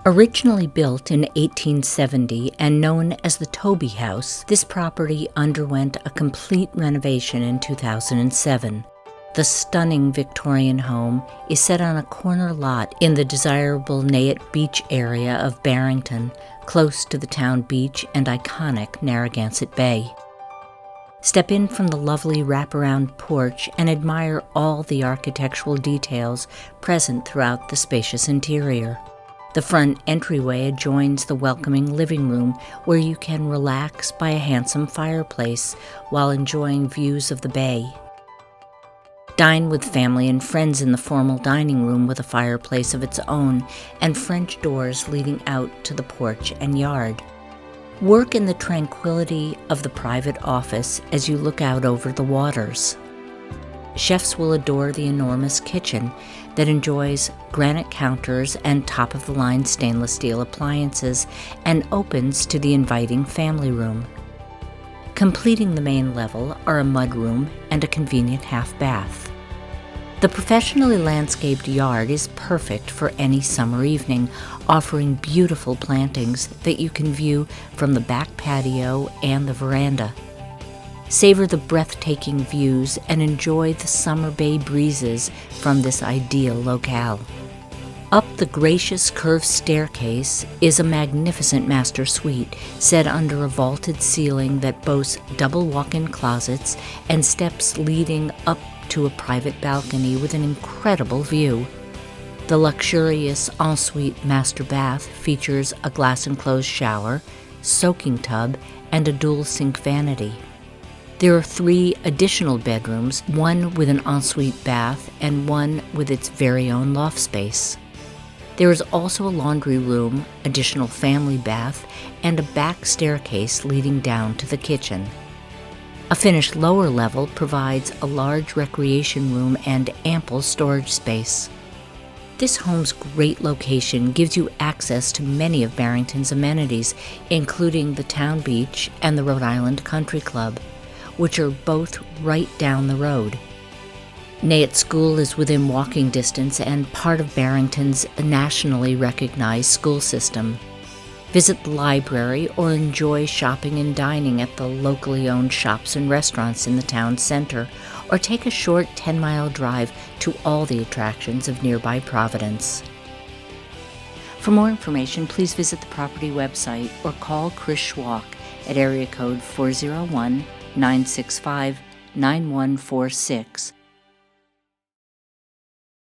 Originally built in 1870 and known as the Tobey House, this property underwent a complete renovation in 2007. The stunning Victorian home is set on a corner lot in the desirable Nayatt Beach area of Barrington, close to the town beach and iconic Narraganse Bay. Step in from the lovely wraparound porch and admire all the architectural details present throughout the spacious interior. The front entryway adjoins the welcoming living room where you can relax by a handsome fireplace while enjoying views of the bay. Dine with family and friends in the formal dining room with a fireplace of its own and French doors leading out to the porch and yard. Work in the tranquility of the private office as you look out over the waters. Chefs will adore the enormous kitchen that enjoys granite counters and top-of-the-line stainless steel appliances and opens to the inviting family room. Completing the main level are a mudroom and a convenient half bath. The professionally landscaped yard is perfect for any summer evening, offering beautiful plantings that you can view from the back patio and the veranda. Savor the breathtaking views and enjoy the summer bay breezes from this ideal locale. Up the gracious curved staircase is a magnificent master suite set under a vaulted ceiling that boasts double walk-in closets and steps leading up to a private balcony with an incredible view. The luxurious ensuite master bath features a glass-enclosed shower, soaking tub, and a dual sink vanity. There are 3 additional bedrooms, one with an ensuite bath and one with its very own loft space. There is also a laundry room, additional family bath, and a back staircase leading down to the kitchen. A finished lower level provides a large recreation room and ample storage space. This home's great location gives you access to many of Barrington's amenities, including the town beach and the Rhode Island Country Club, which are both right down the road. Nayatt School is within walking distance and part of Barrington's nationally recognized school system. Visit the library or enjoy shopping and dining at the locally owned shops and restaurants in the town center, or take a short 10-mile drive to all the attractions of nearby Providence. For more information, please visit the property website or call Chris Schwalk at area code 401-965-9146